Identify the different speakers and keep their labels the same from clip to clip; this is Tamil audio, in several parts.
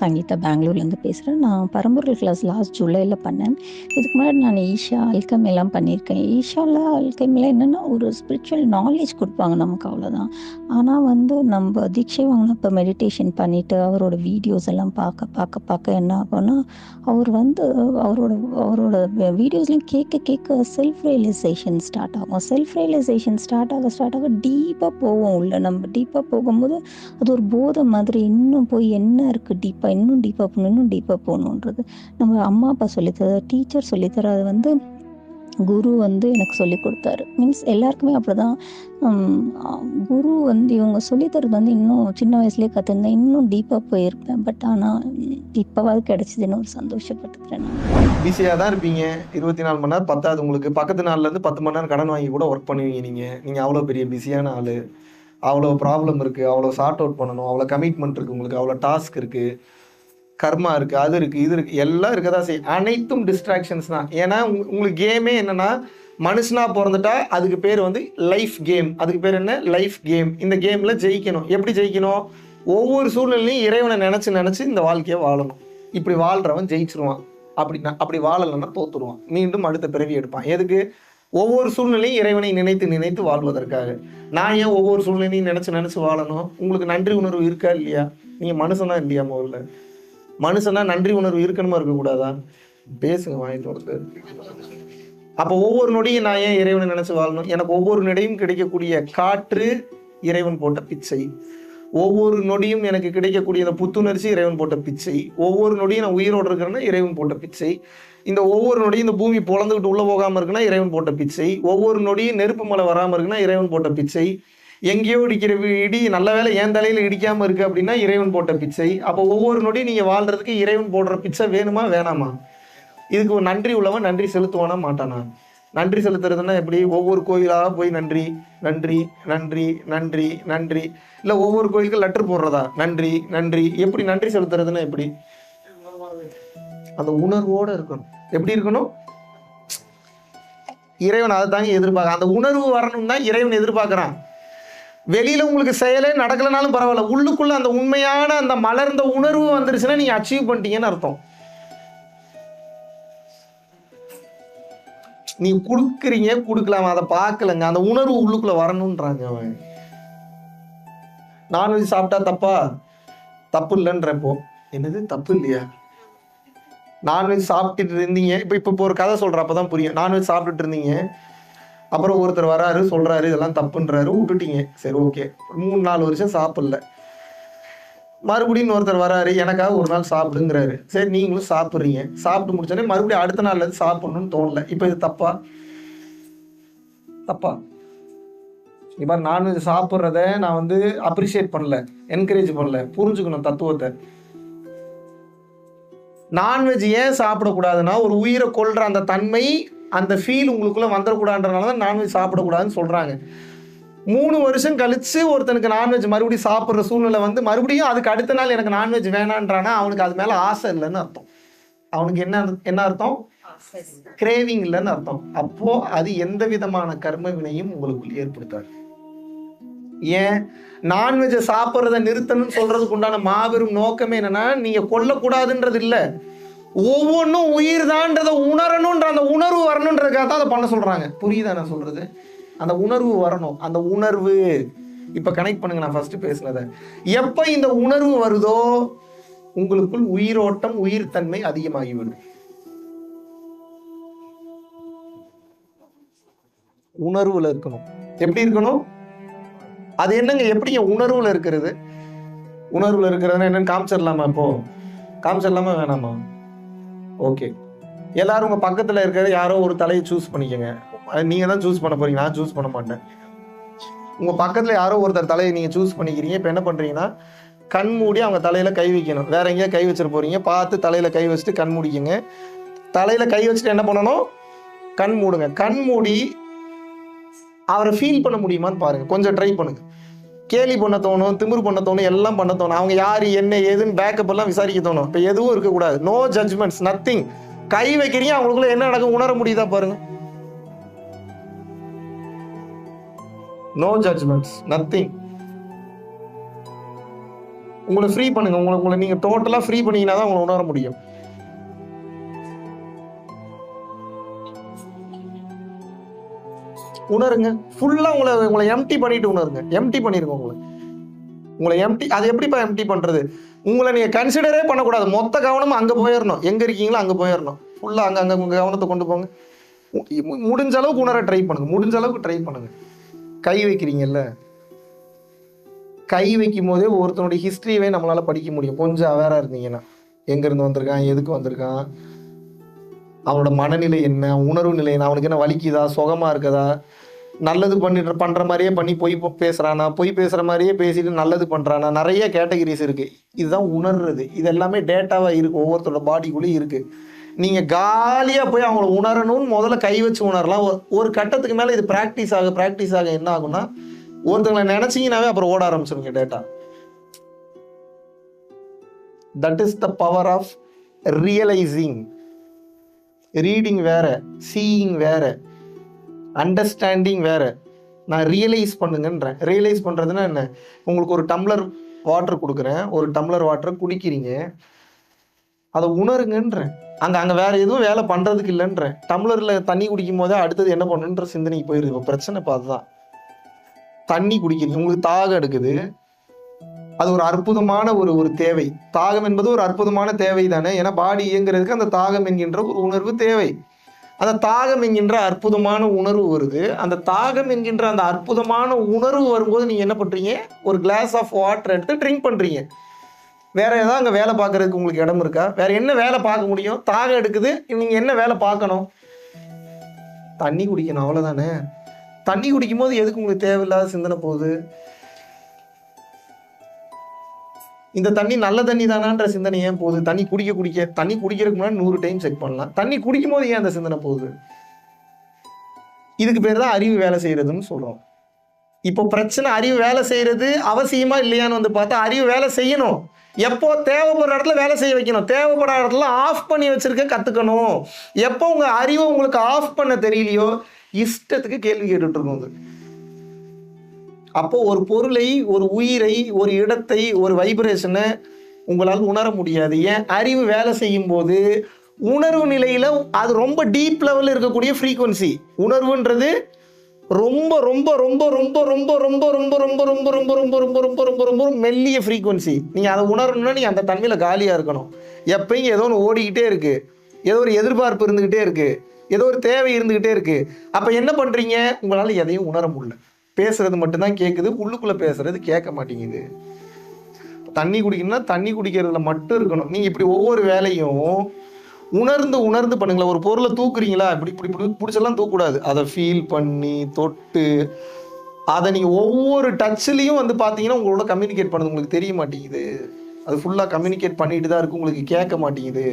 Speaker 1: சங்கீதா பெங்களூர்லேருந்து பேசுகிறேன். நான் பரம்பொருள் கிளாஸ் லாஸ்ட் ஜூலையில் பண்ணேன். இதுக்கு முன்னாடி நான் ஈஷா, அல்கெமிலாம் பண்ணியிருக்கேன். ஈஷாவில் அல்கெமியில் என்னென்னா ஒரு ஸ்பிரிச்சுவல் நாலேஜ் கொடுப்பாங்க நமக்கு, அவ்வளோதான். ஆனால் நம்ம தீட்சை வாங்கினப்போ மெடிடேஷன் பண்ணிவிட்டு அவரோட வீடியோஸ் எல்லாம் பார்க்க என்ன ஆகும்னா, அவர் அவரோட அவரோட வீடியோஸ்லாம் கேட்க செல்ஃப் ரியலைசேஷன் ஸ்டார்ட் ஆகும். செல்ஃப் ரியலைசேஷன் ஸ்டார்ட் ஆக டீப்பாக போவோம் உள்ள. நம்ம டீப்பாக போகும்போது அது ஒரு போதை மாதிரி, இன்னும் போய் என்ன இருக்குது டீப்பாக, இன்னும் டீப்பாக போகணுன்றது நம்ம அம்மா அப்பா சொல்லித்தர, டீச்சர் சொல்லித்தர, அது குரு எனக்கு சொல்லி கொடுத்தாரு. மீன்ஸ் எல்லாருக்குமே அப்படி தான். குரு இவங்க சொல்லித்தரது இன்னும் சின்ன வயசுலேயே கற்றுருந்தேன், இன்னும் டீப்பாக போயிருப்பேன். பட் ஆனால் இப்போவாது கிடச்சிதுன்னு ஒரு சந்தோஷப்பட்டுக்கிறேன். நான்
Speaker 2: பிஸியாக தான் இருப்பீங்க. 24 மணி நேரம் பத்தாது உங்களுக்கு. பக்கத்து நாள்லேருந்து 10 மணி நேரம் கடன் வாங்கி கூட ஒர்க் பண்ணுவீங்க. நீங்கள் அவ்வளோ பெரிய பிஸியான ஆள். அவ்வளோ ப்ராப்ளம் இருக்குது, அவ்வளோ சார்ட் அவுட் பண்ணணும், அவ்வளோ கமிட்மெண்ட் இருக்குது உங்களுக்கு, அவ்வளோ டாஸ்க் இருக்குது, கர்மா இருக்குது, அது இருக்குது, இது இருக்குது, எல்லாம் இருக்க தான் செய்யும். அனைத்தும் டிஸ்ட்ராக்ஷன்ஸ் தான். ஏன்னா உங்களுக்கு கேமே என்னென்னா, மனுஷனாக பிறந்துட்டா அதுக்கு பேர் லைஃப் கேம். அதுக்கு பேர் என்ன? Life game. இந்த கேமில் ஜெயிக்கணும். எப்படி ஜெயிக்கணும்? ஒவ்வொரு சூழ்நிலையும் இறைவனை நினச்சி இந்த வாழ்க்கையை வாழணும். இப்படி வாழ்கிறவன் ஜெயிச்சிருவான். அப்படி வாழலைன்னா தோத்துருவான். மீண்டும் அடுத்த பிறவி எடுப்பான். எதுக்கு? ஒவ்வொரு சூழ்நிலையும் இறைவனை நினைத்து வாழ்வதற்காக. நான் ஏன் ஒவ்வொரு சூழ்நிலையும் நினச்சி வாழணும்? உங்களுக்கு நன்றி உணர்வு இருக்கா இல்லையா? நீங்கள் மனுஷனா இல்லையா? முதல்ல மனுஷனா நன்றி உணர்வு இருக்கணுமா இருக்கக்கூடாதா? பேசுங்க வாங்கிட்டு. அப்போ ஒவ்வொரு நொடியும் நான் ஏன் இறைவனை நினச்சி வாழணும்? எனக்கு ஒவ்வொரு நொடியும் கிடைக்கக்கூடிய காற்று இறைவன் போட்ட பிச்சை. ஒவ்வொரு நொடியும் எனக்கு கிடைக்கக்கூடிய அந்த புத்துணர்ச்சி இறைவன் போட்ட பிச்சை. ஒவ்வொரு நொடியும் நான் உயிரோடு இருக்கிறேன்னா இறைவன் போட்ட பிச்சை. இந்த ஒவ்வொரு நொடியும் இந்த பூமி பொழந்துக்கிட்டு உள்ளே போகாமல் இருக்குன்னா இறைவன் போட்ட பிச்சை. ஒவ்வொரு நொடியும் நெருப்பு மலை வராமல் இருக்குன்னா இறைவன் போட்ட பிச்சை. எங்கேயோ இடிக்கிற இடி நல்ல வேலை என் தலையில் இடிக்காமல் இருக்குது அப்படின்னா இறைவன் போட்ட பிச்சை. அப்போ ஒவ்வொரு நொடியும் நீங்கள் வாழ்கிறதுக்கு இறைவன் போடுற பிச்சை வேணுமா வேணாமா? இதுக்கு ஒரு நன்றி உள்ளவன் நன்றி செலுத்துவானா மாட்டானா? நன்றி செலுத்துறதுன்னா எப்படி? ஒவ்வொரு கோயிலாக போய் நன்றி நன்றி நன்றி நன்றி நன்றி, இல்லை ஒவ்வொரு கோயிலுக்கு லெட்டர் போடுறதா நன்றி நன்றி? எப்படி நன்றி செலுத்துறதுன்னா எப்படி? அந்த உணர்வோடு இருக்கணும். எப்படி இருக்கணும்? இறைவன் அதை தாங்க எதிர்பார்க்க. அந்த உணர்வு வரணும் தான் இறைவன் எதிர்பார்க்குறான். வெளியில உங்களுக்கு செயலே நடக்கலனாலும் பரவாயில்ல, உள்ளுக்குள்ள அந்த உண்மையான அந்த மலர்ந்த உணர்வு வந்துருச்சுன்னா நீங்க அச்சீவ் பண்ணிட்டீங்கன்னு அர்த்தம். நீ கொடுக்குறீங்க, கொடுக்கலாம், அதை பார்க்கலங்க, அந்த உணர்வு உள்ளுக்குள்ள வரணும்ன்றாங்க. அவன் நான்வெஜ் சாப்பிட்டா தப்பா? தப்பு இல்லைன்றப்போ என்னது தப்பு இல்லையா? நான்வெஜ் சாப்பிட்டுட்டு இருந்தீங்க, இப்போ ஒரு கதை சொல்கிறேன், அப்போ தான் புரியும். நான்வெஜ் சாப்பிட்டுட்டு இருந்தீங்க, அப்புறம் ஒருத்தர் வராரு சொல்கிறாரு இதெல்லாம் தப்புன்றாரு, விட்டுட்டீங்க. சரி ஓகே, 3-4 வருஷம் சாப்பிடல. மறுபடியும் ஒருத்தர் வராரு, எனக்காக ஒரு நாள் சாப்பிடுங்கிறாரு. சரி நீங்களும் சாப்பிட்றீங்க. சாப்பிட்டு முடிச்சோடனே மறுபடியும் அடுத்த நாள்ல இருந்து சாப்பிடணும்னு தோணல. இப்போ இது தப்பா? இப்போ நான்வெஜ் சாப்பிட்றத நான் அப்ரிஷியேட் பண்ணல, என்கரேஜ் பண்ணல. புரிஞ்சுக்கணும் தத்துவத்தை. நான்வெஜ் ஏன் சாப்பிடக்கூடாதுன்னா, ஒரு உயிரை கொல்ற அந்த தன்மை, அந்த ஃபீல் உங்களுக்குள்ள வந்துடக்கூடாதுன்றனால தான் நான்வெஜ் சாப்பிடக்கூடாதுன்னு சொல்றாங்க. 3 வருஷம் கழிச்சு ஒருத்தனுக்கு நான்வெஜ் மறுபடியும் சாப்பிட்ற சூழ்நிலை மறுபடியும் அதுக்கு அடுத்த நாள் எனக்கு நான்வெஜ் வேணான்றானா, அவனுக்கு அது மேல ஆசை இல்லைன்னு அர்த்தம். அவனுக்கு என்ன அர்த்தம்? கிரேவிங் இல்லைன்னு அர்த்தம். அப்போ அது எந்த விதமான கர்ம வினையும் உங்களுக்கு ஏற்படுத்தாது. ஏன்? நான்வெஜ்ஜை சாப்பிட்றத நிறுத்தணும்னு சொல்றதுக்கு உண்டான மாபெரும் நோக்கமே என்னன்னா, நீங்க கொல்லக்கூடாதுன்றது இல்லை, ஒவ்வொன்றும் உயிர் தான்றதை உணரணுன்ற அந்த உணர்வு வரணுன்றதுக்காக தான் அதை பண்ண சொல்றாங்க. புரியுதா நான் சொல்றது? அந்த உணர்வு வரணும். அந்த உணர்வு இப்ப கனெக்ட் பண்ணுங்க. நான் ஃபர்ஸ்ட் பேசுனதை, எப்ப இந்த உணர்வு வருதோ உங்களுக்குள் உயிரோட்டம், உயிர் தன்மை அதிகமாகிவிடும். உணர்வுல இருக்கணும். எப்படி இருக்கணும்? அது என்னங்க? எப்படிங்க உணர்வுல இருக்கிறது? உணர்வுல இருக்கிறதுனா என்னன்னு காமிச்சிடலாமா? இப்போ காமிச்சிடலாமா வேணாமா? ஓகே, எல்லாரும் உங்க பக்கத்துல இருக்கிற யாரோ ஒரு தலையை சூஸ் பண்ணிக்கங்க. நீங்க தான் சூஸ் பண்ண போறீங்க, நான் சூஸ் பண்ண மாட்டேன். உங்க பக்கத்துல யாரோ ஒருத்தர் தலையை நீங்க சூஸ் பண்ணிக்கிறீங்க. இப்ப என்ன பண்றீங்கன்னா, கண் மூடி அவங்க தலையில கை வைக்கணும். வேற எங்கேயா கை வச்சிட போறீங்க, பார்த்து தலையில கை வச்சுட்டு கண் மூடிக்கங்க. தலையில கை வச்சுட்டு என்ன பண்ணணும்? கண் மூடுங்க. கண் மூடி அவரை ஃபீல் பண்ண முடியுமான்னு பாருங்க. கொஞ்சம் ட்ரை பண்ணுங்க. கேலி பண்ண தோணும், திமிரு பண்ண தோணும், எல்லாம் பண்ண தோணும். அவங்க யாரு என்ன ஏதுன்னு பேக்கப் எல்லாம் விசாரிக்க தோணும். இப்போ எதுவும் இருக்கக்கூடாது. No judgements, nothing. கை வைக்கிறீங்க, அவங்களுக்குள்ள என்ன நடக்கும் உணர முடியுதா பாருங்க. No judgements, nothing. உங்களை ஃப்ரீ பண்ணுங்க. உங்களை நீங்க டோட்டலா ஃப்ரீ பண்ணீங்கன்னா தான் உங்களை உணர முடியும். உணருங்க. ஃபுல்லா உங்களை எம்டி பண்ணிட்டு உணருங்க. எம்டி பண்ணிருங்க. உங்களை எம்டி. அது எப்படிப்பா எம்டி பண்றது? உங்களை நீங்க கன்சிடரே பண்ணக்கூடாது. மொத்த கவனமும் அங்க போயிடணும். எங்க இருக்கீங்களோ அங்க போயிடணும். ஃபுல்லா அங்க உங்க கவனத்தை கொண்டு போங்க. முடிஞ்ச அளவுக்கு உணர ட்ரை பண்ணுங்க. முடிஞ்ச அளவுக்கு ட்ரை பண்ணுங்க. கை வைக்கிறீங்கல்ல, கை வைக்கும் போதே ஒருத்தனுடைய ஹிஸ்டரியவே நம்மளால படிக்க முடியும். கொஞ்சம் அவேரா இருந்தீங்கன்னா, எங்க இருந்து வந்திருக்கான், எதுக்கு வந்திருக்கான், அவனோட மனநிலை என்ன, உணர்வு நிலை என்ன, அவனுக்கு என்ன வலிக்குதா, சுகமா இருக்குதா, நல்லது பண்ற மாதிரியே பண்ணி பொய் பேசுறானா, பொய் பேசுற மாதிரியே பேசிட்டு நல்லது பண்றானா, நிறைய கேட்டகரிஸ் இருக்கு. இதுதான் உணர்றது. இது எல்லாமே டேட்டாவா இருக்கு, ஒவ்வொருத்தரோட பாடிக்குள்ளேயும் இருக்கு. நீங்க காலியா போய் அவங்கள உணரணும்னு முதல்ல கை வச்சு உணரலாம். ஒரு கட்டத்துக்கு மேல இது பிராக்டிஸ் ஆக என்ன ஆகும்னா, ஒருத்தங்களை நினைச்சீங்கன்னாவே அப்புறம் ஓட ஆரம்பிச்சிருங்க டேட்டா. That is the power of realising. Reading வேற, சீயிங் வேற, அண்டர்ஸ்டாண்டிங் வேற. நான் ரியலைஸ் பண்ணுங்கன்றேன். ரியலைஸ் பண்றதுன்னா என்ன? உங்களுக்கு ஒரு டம்ளர் வாட்டர் கொடுக்குறேன், ஒரு டம்ளர் வாட்டரை குடிக்கிறீங்க, அதை உணருங்கன்றேன். அங்க வேற எதுவும் வேலை பண்றதுக்கு இல்லைன்றேன். டம்ளர்ல தண்ணி குடிக்கும் போதே அடுத்தது என்ன பண்ணுன்ற சிந்தனைக்கு போயிருது. இப்போ பிரச்சனை இப்போ அதுதான். தண்ணி குடிக்கிறீங்க, உங்களுக்கு தாகம் எடுக்குது, அது ஒரு அற்புதமான ஒரு தேவை. தாகம் என்பது ஒரு அற்புதமான தேவை தானே. ஏன்னா பாடி இயங்குறதுக்கு அந்த தாகம் என்கின்ற ஒரு உணர்வு தேவை. அந்த தாகம் என்கின்ற அற்புதமான உணர்வு வருது. அந்த தாகம் என்கின்ற அந்த அற்புதமான உணர்வு வரும்போது நீங்க என்ன பண்றீங்க? ஒரு கிளாஸ் ஆஃப் வாட்டர் எடுத்து ட்ரிங்க் பண்றீங்க. வேற ஏதாவது அங்கே வேலை பார்க்கறதுக்கு உங்களுக்கு இடம் இருக்கா? வேற என்ன வேலை பார்க்க முடியும்? தாகம் எடுக்குது, நீங்க என்ன வேலை பார்க்கணும்? தண்ணி குடிக்கணும், அவ்வளவுதானே. தண்ணி குடிக்கும் போது எதுக்கு உங்களுக்கு தேவையில்லாத சிந்தனை போகுது? இந்த தண்ணி நல்ல தண்ணி தானான்ற சிந்தனை ஏன் போகுது? தண்ணி குடிக்கிறதுக்கு முன்னாடி 100 டைம் செக் பண்ணலாம். தண்ணி குடிக்கும் போது ஏன் அந்த சிந்தனை போகுது? இதுக்கு பேர் தான் அறிவு வேலை செய்யறதுன்னு சொல்றோம். இப்போ பிரச்சனை, அறிவு வேலை செய்யறது அவசியமா இல்லையான்னு வந்து பார்த்தா, அறிவு வேலை செய்யணும். எப்போ தேவைப்படுற இடத்துல வேலை செய்ய வைக்கணும், தேவைப்படாத இடத்துல ஆஃப் பண்ணி வச்சிருக்க கத்துக்கணும். எப்போ உங்க அறிவை உங்களுக்கு ஆஃப் பண்ண தெரியலையோ, இஷ்டத்துக்கு கேள்வி கேட்டுட்டு இருக்கும். அப்போ ஒரு பொருளை, ஒரு உயிரை, ஒரு இடத்தை, ஒரு வைப்ரேஷனை உங்களால் உணர முடியாது. ஏன்? அறிவு வேலை செய்யும் போது உணர்வு நிலையில அது ரொம்ப டீப் லெவல்ல இருக்கக்கூடிய ஃப்ரீக்வன்சி. உணர்வுன்றது ரொம்ப ரொம்ப ரொம்ப ரொம்ப ரொம்ப ரொம்ப ரொம்ப ரொம்ப ரொம்ப ரொம்ப ரொம்ப ரொம்ப ரொம்ப ரொம்ப ரொம்ப மெல்லிய ஃப்ரீக்வன்சி. நீங்க அதை உணரணும்னா நீங்க அந்த தன்மையில காலியா இருக்கணும். எப்பயும் ஏதோ ஒன்று ஓடிக்கிட்டே இருக்கு, ஏதோ ஒரு எதிர்பார்ப்பு இருந்துகிட்டே இருக்கு, ஏதோ ஒரு தேவை இருந்துகிட்டே இருக்கு. அப்ப என்ன பண்றீங்க? உங்களால எதையும் உணர முடியல. பேசுறது மட்டும்தான் கேட்குது, உள்ளுக்குள்ள பேசுறது கேட்க மாட்டேங்குது. தண்ணி குடிக்கணும்னா தண்ணி குடிக்கிறதுல மட்டும் இருக்கணும். நீங்க இப்படி ஒவ்வொரு வேலையும் உணர்ந்து பண்ணுங்களேன். ஒரு பொருளை தூக்குறீங்களா, இப்படி பிடிச்செல்லாம் தூக்கக்கூடாது. அதை ஃபீல் பண்ணி தொட்டு அதை நீங்க ஒவ்வொரு டச்லையும் வந்து பார்த்தீங்கன்னா உங்களோட கம்யூனிகேட் பண்ணுது. உங்களுக்கு தெரிய மாட்டேங்குது. அது ஃபுல்லாக கம்யூனிகேட் பண்ணிட்டு தான் இருக்கு, உங்களுக்கு கேட்க மாட்டேங்குது.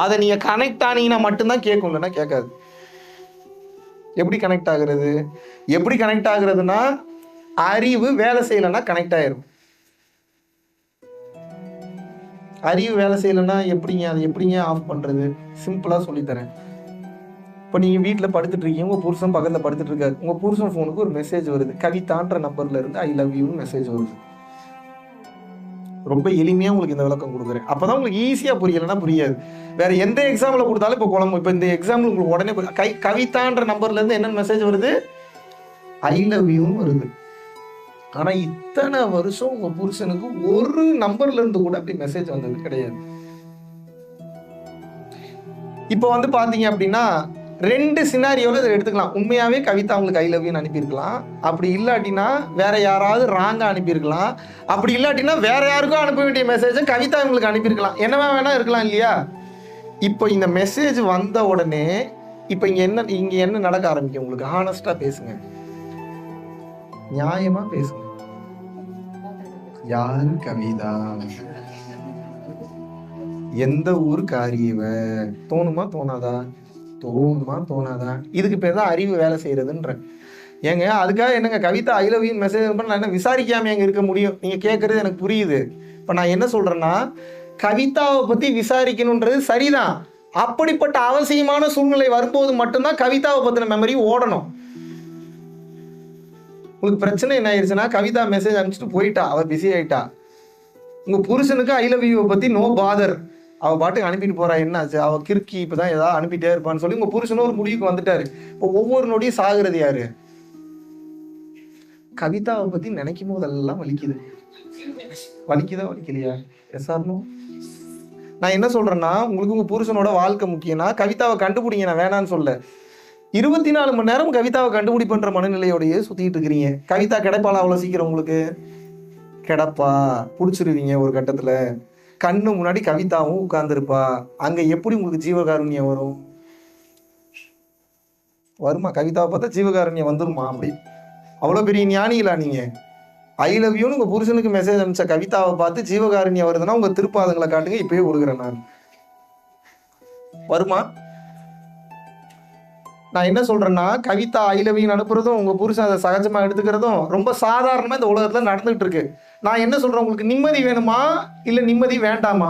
Speaker 2: அதை நீங்க கனெக்ட் ஆனீங்கன்னா மட்டும்தான் கேட்கும், இல்லைன்னா கேட்காது. எப்படி கனெக்ட் ஆகுறதுன்னா அறிவு வேலை செய்யலைன்னா கனெக்ட் ஆயிரும். அறிவு வேலை செய்யலைன்னா அதை எப்படிங்க ஆஃப் பண்றது? சிம்பிளா சொல்லித்தரேன். இப்போ நீங்க வீட்டில் படுத்துட்டு இருக்கீங்க, உங்க புருஷன் பக்கத்தில் படுத்துட்டு இருக்காரு. உங்க புருஷன் ஃபோனுக்கு ஒரு மெசேஜ் வருது, கவிதான்ற நம்பர்ல இருந்து ஐ லவ் யூ மெசேஜ் வருது. ரொம்ப எளிமையா உங்களுக்கு இந்த விளக்கம் கொடுக்குறேன். அப்பதான் உங்களுக்கு ஈஸியா புரியலைன்னா புரியாது. வேற எந்த எக்ஸாம்பிள் கொடுத்தாலும் இப்போ குழம்பு. இப்போ இந்த எக்ஸாம்பிள் உங்களுக்கு உடனே கவிதான்ற நம்பர்ல இருந்து என்ன மெசேஜ் வருது? ஐ லவ் யூன்னு வருது. ஆனா இத்தனை வருஷம் உங்க புருஷனுக்கு ஒரு நம்பர்ல இருந்து கூட அப்படி மெசேஜ் வந்தது கிடையாது. இப்போ வந்து பாத்தீங்க அப்படின்னா 2 சினாரியோல இதை எடுத்துக்கலாம். உண்மையாவே கவிதா உங்களுக்கு ஐ லவ் யூன்னு அனுப்பியிருக்கலாம். அப்படி இல்லாட்டினா வேற யாராவது ராங்கா அனுப்பியிருக்கலாம். அப்படி இல்லாட்டினா வேற யாருக்கும் அனுப்ப வேண்டிய மெசேஜை கவிதா உங்களுக்கு அனுப்பியிருக்கலாம். என்னவா வேணா இருக்கலாம் இல்லையா? இப்போ இந்த மெசேஜ் வந்த உடனே இப்போ இங்க என்ன நடக்க ஆரம்பிக்கும்? உங்களுக்கு ஹானஸ்டா பேசுங்க, நியாயமா பேசுங்க. யாரு கவிதா, எந்த ஊர் காரியவ, தோணுமா தோணாதா? இதுக்கு பேர் தான் அறிவு வேலை செய்யறதுன்ற. ஏங்க அதுக்காக என்னங்க Kavitha I love you message பண்ண என்ன விசாரிக்காம எங்க இருக்க முடியும்? நீங்க கேட்கறது எனக்கு புரியுது. இப்ப நான் என்ன சொல்றேன்னா, கவிதாவை பத்தி விசாரிக்கணும்ன்றது சரிதான். அப்படிப்பட்ட அவசியமான சூழ்நிலை வரும்போது மட்டும்தான் கவிதாவை பத்தின மெமரி ஓடணும். உங்களுக்கு பிரச்சனை என்ன ஆயிடுச்சுன்னா, கவிதா மெசேஜ் அனுப்பிச்சுட்டு போயிட்டா, அவ பிஸி ஆயிட்டா, உங்க புருஷனுக்கு ஐ லவ் யூ பத்தி நோ பாதர், அவ பாட்டுக்கு அனுப்பிட்டு போறா, என்னாச்சு அவ கிறுக்கி இப்பதான் ஏதாவது அனுப்பிட்டே இருப்பான்னு சொல்லி உங்க புருஷனும் ஒரு முடிவுக்கு வந்துட்டாரு. இப்போ ஒவ்வொரு நொடியும் சாகுறது யாரு? கவிதாவை பத்தி நினைக்கும் போதெல்லாம் வலிக்குது. வலிக்குதா வலிக்கலையா? S R no? நான் என்ன சொல்றேன்னா, உங்களுக்கு உங்க புருஷனோட வாழ்க்கை முக்கியம்னா கவிதாவை கண்டுபிடிங்க, நான் வேணான்னு சொல்ல. 24 மணி நேரம் கவிதாவை கண்டுபிடிப்பன்ற மனநிலையோடயே சுத்திட்டு இருக்கிறீங்க. கவிதா கிடைப்பாளா அவ்வளவு சீக்கிரம்? உங்களுக்கு கிடப்பா, புடிச்சிருவீங்க ஒரு கட்டத்துல. கண்ணு முன்னாடி கவிதாவும் உட்கார்ந்துருப்பா. அங்க எப்படி உங்களுக்கு ஜீவகாருண்யம் வரும்? வருமா? கவிதாவை பார்த்தா ஜீவகாருண்யம் வந்துருமா? அப்படி அவ்வளவு பெரிய ஞானிகளா நீங்க? ஐ லவ் யூன்னு உங்க புருஷனுக்கு மெசேஜ் அனுப்பிச்ச கவிதாவை பார்த்து ஜீவகாருண்யம் வருதுன்னா உங்க திருப்பாதங்களை காட்டுங்க, இப்பயே கொடுக்குறேன் நான். வருமா? நான் என்ன சொல்றேன்னா, கவிதா ஐ லவ் யூன்னு அனுப்புறதும் உங்க புருஷன் அதை சகஜமா எடுத்துக்கிறதும் ரொம்ப சாதாரணமா இந்த உலகத்துல நடந்துட்டு இருக்கு. நான் என்ன சொல்றேன், உங்களுக்கு நிம்மதி வேணுமா இல்ல நிம்மதி வேண்டாமா?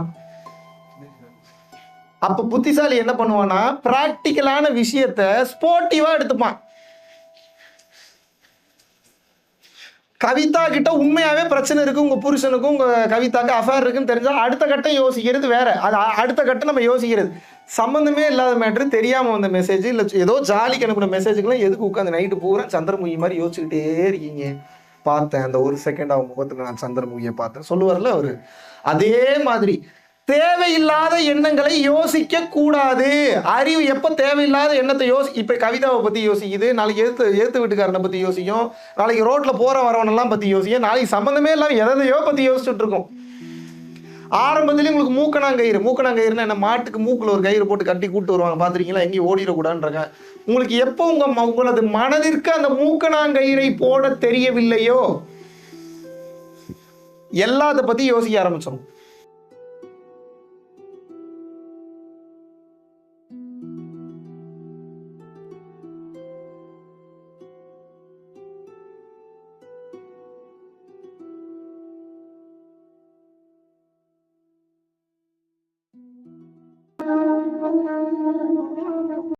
Speaker 2: அப்ப புத்திசாலி என்ன பண்ணுவான்னா, பிராக்டிக்கலான விஷயத்த ஸ்போர்ட்டிவா எடுத்துப்பான். கவிதா கிட்ட உண்மையாவே பிரச்சனை இருக்கு, உங்க புருஷனுக்கும் உங்க கவிதாக்கு அஃபேர் இருக்குன்னு தெரிஞ்சா அடுத்த கட்டம் யோசிக்கிறது வேற. அது அடுத்த கட்டம் நம்ம யோசிக்கிறது. சம்பந்தமே இல்லாத மேட்ரு, தெரியாம வந்த மெசேஜ், இல்ல ஏதோ ஜாலிக்கு அனுப்பின மெசேஜுக்கெல்லாம் எதுக்கு உட்காந்து நைட்டு பூரா சந்திரமுகி மாதிரி யோசிச்சுக்கிட்டே இருக்கீங்க? பார்த்தேன் அந்த ஒரு செகண்ட் அவன் முகத்துல நான் சந்திரமுகியை பார்த்தேன் சொல்லுவார்ல அவரு. அதே மாதிரி தேவையில்லாத எண்ணங்களை யோசிக்க கூடாது. அறிவு எப்ப தேவையில்லாத எண்ணத்தை இப்ப கவிதாவை பத்தி யோசிக்குது, நாளைக்கு எழுத்து வீட்டுக்காரனை பத்தி யோசிக்கும், நாளைக்கு ரோட்ல போற வரவனெல்லாம் பத்தி யோசிக்கும், நாளைக்கு சம்பந்தமே இல்லாம எதையோ பத்தி யோசிச்சுட்டு இருக்கோம். ஆரம்பத்திலேயே உங்களுக்கு மூக்கணாங்கயிறுனா என்ன? மாட்டுக்கு மூக்குல ஒரு கயிறு போட்டு கட்டி கூட்டு வருவாங்க, பாத்திருக்கீங்களா? எங்கேயும் ஓடிடக்கூடாதுன்றாங்க. உங்களுக்கு எப்போ உங்களது மனதிற்கு அந்த மூக்கணாங்கயிறை போட தெரியவில்லையோ எல்லாத்த பத்தி யோசிக்க ஆரம்பிச்சோம்.